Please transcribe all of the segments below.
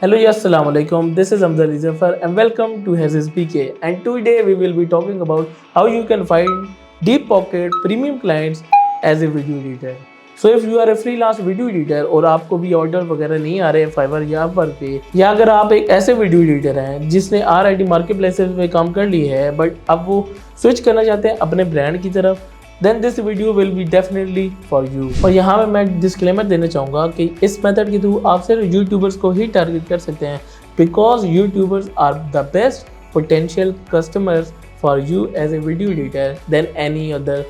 Hello, yes, assalamu alaikum. This is Amzali Zafar and welcome to Hazes PK. And today we will be talking about how you can find deep pocket premium clients as a video editor. So if you are a freelance video editor और आपको भी order वगैरह नहीं आ रहे हैं fibre या work पे, या अगर आप एक ऐसे वीडियो एडिटर हैं जिसने RIT मार्केट प्लेसेस में काम कर ली है बट अब वो स्विच करना चाहते हैं अपने ब्रांड की तरफ, then this video will be definitely for you। और यहाँ पे मैं डिस्क्लेमर देना चाहूँगा कि इस मेथड के थ्रू आप सिर्फ यूट्यूबर्स को ही टारगेट कर सकते हैं because YouTubers are the best potential customers for you as a video editor then any other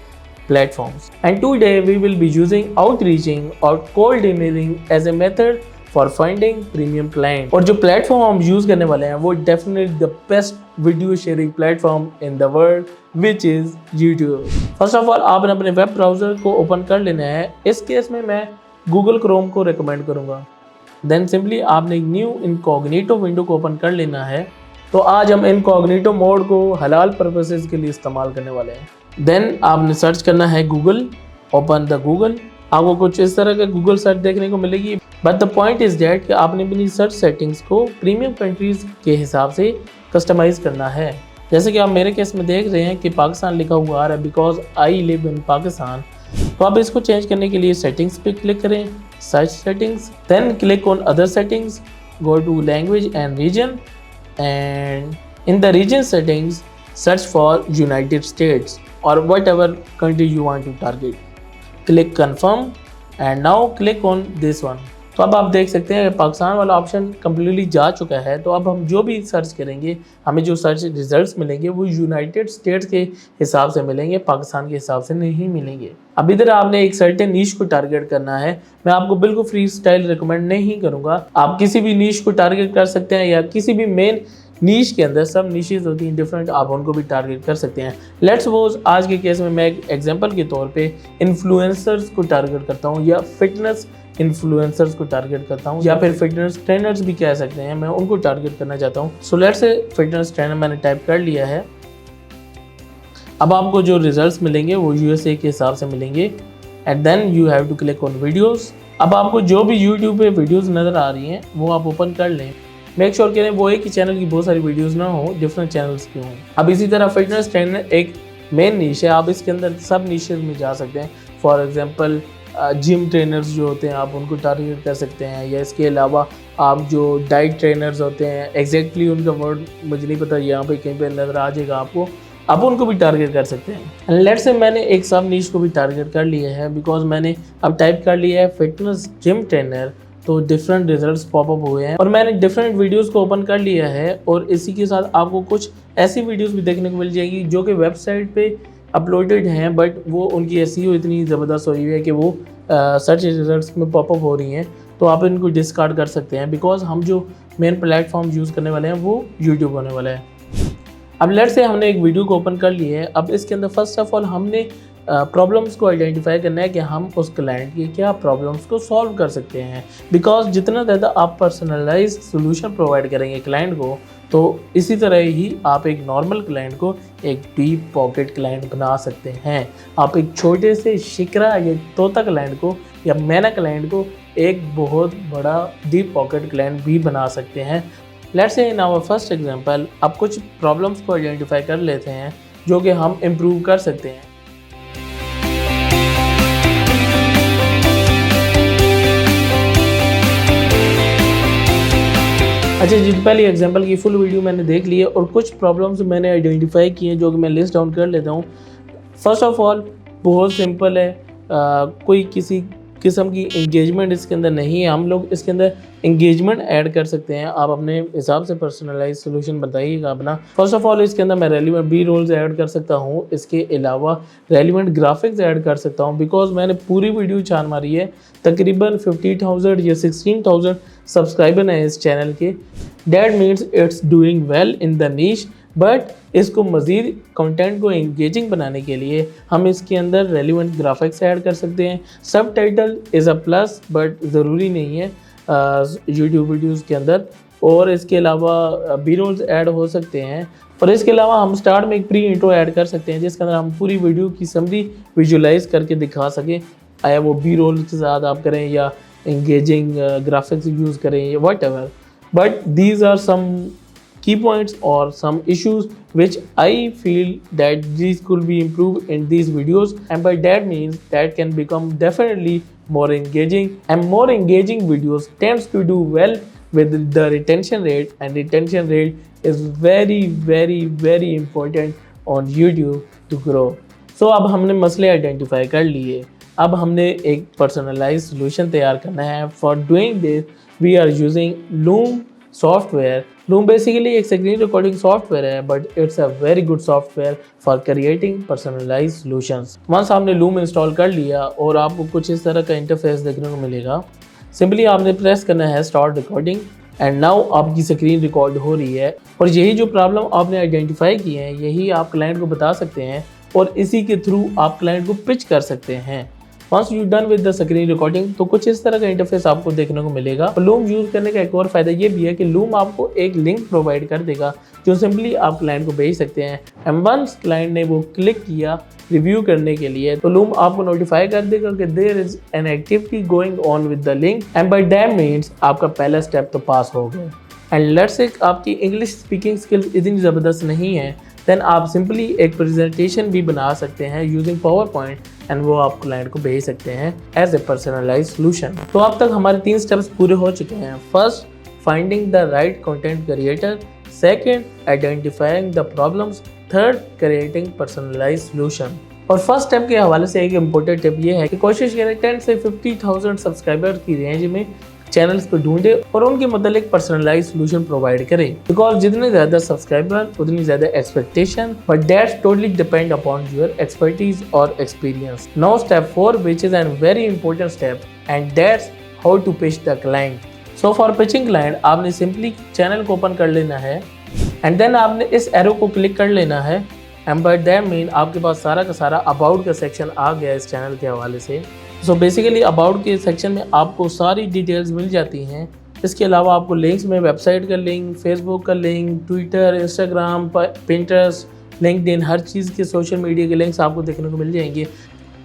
platforms। And today we will be using outreaching or cold emailing as a method for finding premium client। और जो platform हम use करने वाले हैं वो definitely the best video sharing platform in the world which is YouTube. First of all आपने अपने web browser को ओपन कर लेना है। इस केस में मैं गूगल क्रोम को रिकमेंड करूंगा। देन सिंपली आपने एक न्यू इनकॉग्निटो विंडो को ओपन कर लेना है। तो आज हम इनकॉग्निटो मोड को हलाल पर्पसेस के लिए इस्तेमाल करने वाले हैं। देन आपने सर्च करना है गूगल, ओपन द गूगल। आपको कुछ इस तरह का गूगल सर्च देखने को मिलेगी but the point is that कि आपने अपनी सर्च सेटिंग्स को प्रीमियम कंट्रीज के हिसाब से कस्टमाइज करना है। जैसे कि आप मेरे केस में देख रहे हैं कि पाकिस्तान लिखा हुआ आ रहा है because I live in Pakistan. तो आप इसको चेंज करने के लिए सेटिंग्स पे क्लिक करें, search settings, then click on other settings, go to language and region and in the region settings search for United States or whatever country you want to target. Click confirm and now click on this one। तो अब आप देख सकते हैं पाकिस्तान वाला option completely जा चुका है। तो अब हम जो भी सर्च करेंगे हमें जो सर्च रिजल्ट्स मिलेंगे वो यूनाइटेड स्टेट्स के हिसाब से मिलेंगे, पाकिस्तान के हिसाब से नहीं मिलेंगे। अब इधर आपने एक सर्टेन नीश को टारगेट करना है। मैं आपको बिल्कुल फ्री स्टाइल रिकमेंड नहीं करूँगा। आप किसी भी नीश को टारगेट कर सकते हैं या किसी भी मेन नीश के अंदर सब नीशेज होती हैं डिफरेंट, आप उनको भी टारगेट कर सकते हैं। लेट्स सपोज आज के केस में मैं एक एग्जांपल के तौर पे इन्फ्लुएंसर्स को टारगेट करता हूं या फिटनेस इन्फ्लुएंसर्स को टारगेट करता हूं या फिर फिटनेस ट्रेनर्स भी कह सकते हैं, मैं उनको टारगेट करना चाहता हूं। So let's say fitness trainer मैंने टाइप कर लिया है। अब आपको जो रिजल्ट्स मिलेंगे वो USA के हिसाब से मिलेंगे and then you have to click on videos. अब आपको जो भी यूट्यूब पे वीडियोज़ नज़र आ रही हैं वो आप ओपन कर लें। मेक श्योर करें वो एक ही चैनल की बहुत सारी वीडियोस ना हो, डिफरेंट चैनल्स की हों। अब इसी तरह फिटनेस ट्रेनर एक मेन नीश है, आप इसके अंदर सब नीशेज में जा सकते हैं। फॉर एग्जांपल जिम ट्रेनर्स जो होते हैं आप उनको टारगेट कर सकते हैं, या इसके अलावा आप जो डाइट ट्रेनर्स होते हैं, एग्जैक्टली उनका वर्ड मुझे नहीं पता, यहाँ पे कहीं पे नज़र आ जाएगा आपको, आप उनको भी टारगेट कर सकते हैं। लेट्स से मैंने एक सब नीश को भी टारगेट कर लिया है बिकॉज मैंने अब टाइप कर लिया है फिटनेस जिम ट्रेनर। तो डिफरेंट रिजल्ट्स पॉपअप हुए हैं और मैंने डिफरेंट वीडियोस को ओपन कर लिया है। और इसी के साथ आपको कुछ ऐसी वीडियोस भी देखने को मिल जाएगी जो कि वेबसाइट पे अपलोडेड हैं बट वो उनकी SEO इतनी ज़बरदस्त हो रही है कि वो सर्च रिजल्ट्स में पॉपअप हो रही हैं। तो आप इनको डिस्कार्ड कर सकते हैं बिकॉज हम जो मेन प्लेटफॉर्म यूज़ करने वाले हैं वो यूट्यूब होने वाला है। अब लेट्स से हमने एक वीडियो को ओपन कर लिया है। अब इसके अंदर फर्स्ट ऑफ ऑल हमने प्रॉब्लम्स को आइडेंटिफाई करना है कि हम उस क्लाइंट की क्या प्रॉब्लम्स को सॉल्व कर सकते हैं बिकॉज जितना ज़्यादा आप पर्सनलाइज्ड सोल्यूशन प्रोवाइड करेंगे क्लाइंट को तो इसी तरह ही आप एक नॉर्मल क्लाइंट को एक डीप पॉकेट क्लाइंट बना सकते हैं। आप एक छोटे से शिकरा या तोता क्लाइंट को या मैना क्लाइंट को एक बहुत बड़ा डीप पॉकेट क्लाइंट भी बना सकते हैं। Let's say in our first example अब कुछ प्रॉब्लम्स को आइडेंटिफाई कर लेते हैं जो कि हम इम्प्रूव कर सकते हैं। अच्छा जी, पहली एग्जांपल की फुल वीडियो मैंने देख ली है और कुछ प्रॉब्लम्स मैंने आइडेंटिफाई किए हैं जो कि मैं लिस्ट डाउन कर लेता हूँ। फर्स्ट ऑफ ऑल बहुत सिंपल है, कोई किसी किस्म की एंगेजमेंट इसके अंदर नहीं है। हम लोग इसके अंदर एंगेजमेंट ऐड कर सकते हैं, आप अपने हिसाब से पर्सनलाइज सोल्यूशन बताइएगा अपना। फर्स्ट ऑफ ऑल इसके अंदर मैं रेलिवेंट बी रोल्स ऐड कर सकता हूँ, इसके अलावा रेलिवेंट ग्राफिक्स ऐड कर सकता हूँ बिकॉज मैंने पूरी वीडियो छान मारी है। तकरीबन 50,000 या 16,000 सब्सक्राइबर हैं इस चैनल के। That means it's doing well in the niche but इसको मज़ीद कंटेंट को एंगेजिंग बनाने के लिए हम इसके अंदर रेलिवेंट ग्राफिक्स ऐड कर सकते हैं। सब title is a plus but ज़रूरी नहीं है यूट्यूब वीडियोज़ के अंदर। और इसके अलावा बी रोल्स ऐड हो सकते हैं और इसके अलावा हम स्टार्ट में एक प्री इंट्रो ऐड कर सकते हैं जिसके अंदर हम पूरी वीडियो की समरी विजुलाइज करके दिखा सकें। आया वो बी रोल के साथ आप करें या एंगेजिंग ग्राफिक्स यूज़ करें या what ever. but these are some key points or some issues which I feel that these could be improved in these videos, and by that means that can become definitely more engaging, and more engaging videos tends to do well with the retention rate, and retention rate is very important on YouTube to grow. So अब हमने मसले identify कर लिए, अब हमने एक personalise solution तैयार करना है. For doing this we are using Loom software. Loom basically एक स्क्रीन रिकॉर्डिंग सॉफ्टवेयर है, but it's a very good software for creating personalise solutions. Once आपने लूम इंस्टॉल कर लिया और आपको कुछ इस तरह का इंटरफेस देखने को मिलेगा. सिंपली आपने प्रेस करना है स्टार्ट रिकॉर्डिंग, एंड नाउ आपकी स्क्रीन रिकॉर्ड हो रही है. और यही जो प्रॉब्लम आपने आइडेंटिफाई की है, यही आप क्लाइंट को बता सकते हैं और इसी के थ्रू आप क्लाइंट को पिच कर सकते हैं. Once you done with the screen recording, तो कुछ इस तरह का इंटरफेस आपको देखने को मिलेगा. लूम यूज करने का एक और फायदा ये भी है कि लूम आपको एक लिंक प्रोवाइड कर देगा जो सिंपली आप क्लाइंट को भेज सकते हैं. एंड वंस क्लाइंट ने वो क्लिक किया रिव्यू करने के लिए, तो लूम आपको नोटिफाई कर देगा कि there is an activity going on with the link, and by that means आपका पहला स्टेप तो पास हो गया. एंड लेट्स से आपकी इंग्लिश स्पीकिंग स्किल्स इतनी ज़बरदस्त नहीं है, देन आप सिंपली एक प्रेजेंटेशन भी बना सकते हैं यूजिंग पावर पॉइंट, एंड वो आप क्लाइंट को भेज सकते हैं एज ए पर्सनलाइज सोल्यूशन. तो अब तक हमारे 3 स्टेप्स पूरे हो चुके हैं. First, finding the right content creator. Second, identifying the problems. Third, creating personalise solution. और फर्स्ट स्टेप के हवाले से एक इम्पोर्टेंट टिप ये है कि कोशिश करें 10 से 50,000 सब्सक्राइबर की रेंज में चैनल्स को ढूंढे और उनके मतलब पर्सनलाइज सोल्यूशन प्रोवाइड करें. बिकॉज जितने ज़्यादा सब्सक्राइबर उतनी ज़्यादा expectation, but that's totally depend upon your expertise और experience. Now step 4 which is an very important step, and that's how to pitch the client. So for pitching client आपने simply channel को open कर लेना है, and then आपने इस arrow को click कर लेना है, एंड बाय दैट मीन आपके पास सारा का सारा अबाउट का सेक्शन आ गया इस चैनल के हवाले से. सो बेसिकली अबाउट के सेक्शन में आपको सारी डिटेल्स मिल जाती हैं. इसके अलावा आपको लिंक्स में वेबसाइट का लिंक, फेसबुक का link, Twitter, Instagram, Pinterest, LinkedIn, हर चीज़ के सोशल मीडिया के लिंक्स आपको देखने को मिल जाएंगे.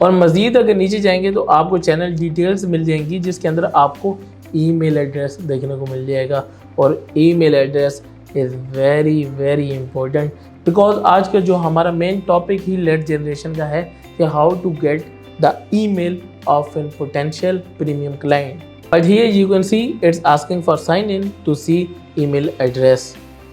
और मज़ीद अगर नीचे जाएंगे तो आपको चैनल डिटेल्स मिल जाएंगी जिसके अंदर आपको ईमेल एड्रेस देखने को मिल जाएगा. और email address is very important, because आज का जो हमारा मेन टॉपिक ही लीड जनरेशन का है कि how to get the email of a potential premium client. But here you can see it's asking for sign in to see email address.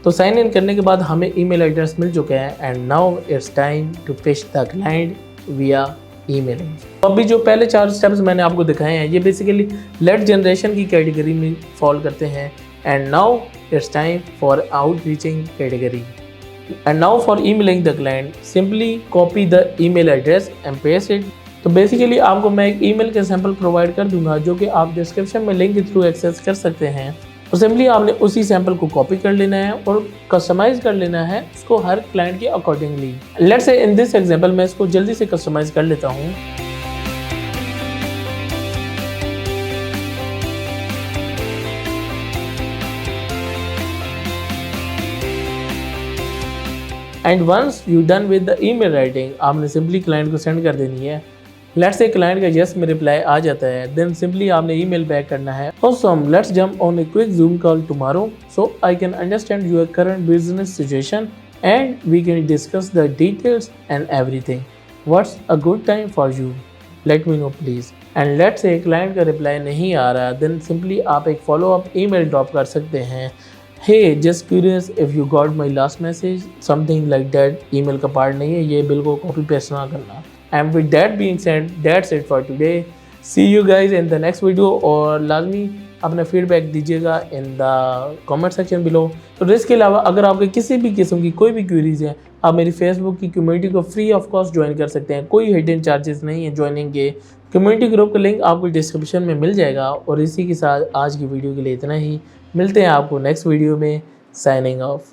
तो sign in करने के बाद हमें ईमेल एड्रेस मिल चुका है, and now it's time to pitch the client via emailing. तो अभी जो पहले 4 स्टेप्स मैंने आपको दिखाए हैं ये बेसिकली लीड जनरेशन की कैटेगरी में फॉल करते हैं, and now it's time for outreaching category. And now for emailing the client, simply copy the email address and paste it. तो बेसिकली आपको मैं एक ईमेल के सैंपल प्रोवाइड कर दूंगा जो कि आप डिस्क्रिप्शन में लिंक के थ्रू एक्सेस कर सकते हैं. तो सिंपली आपने उसी सैंपल को कॉपी कर लेना है और कस्टमाइज कर लेना है इसको हर क्लाइंट के accordingly. Let's say in this example मैं इसको जल्दी से कस्टमाइज कर लेता हूँ. And once you done with the email writing, आपने सिंपली क्लाइंट को सेंड कर देनी है. लेट्स से क्लाइंट का यस में रिप्लाई आ जाता है, देन सिंपली आपने ईमेल बैक करना है. Awesome, let's jump on a quick Zoom call tomorrow so I can understand your current business situation and we can discuss the details and everything. What's a good time for you, let me know please. And let's say client का reply नहीं आ रहा, then simply आप एक follow up email drop कर सकते हैं. Hey, just curious if you got my last message, something like that. Email का पार्ट नहीं है ये, बिल्कुल कॉपी पेस्ट ना करना. And with that being said, that's it for today. See you guys in the next video. और लाजमी अपना फीडबैक दीजिएगा in the comment section below. तो इसके अलावा अगर आपके किसी भी किस्म की कोई भी क्वेरीज हैं, आप मेरी फेसबुक की कम्युनिटी को फ्री ऑफ कॉस्ट ज्वाइन कर सकते हैं. कोई हिडन चार्जेस नहीं है ज्वाइनिंग के. कम्युनिटी ग्रुप का लिंक आपको डिस्क्रिप्शन में मिल जाएगा. और इसी के साथ आज की वीडियो के लिए इतना ही. मिलते हैं आपको नेक्स्ट वीडियो में. Signing off.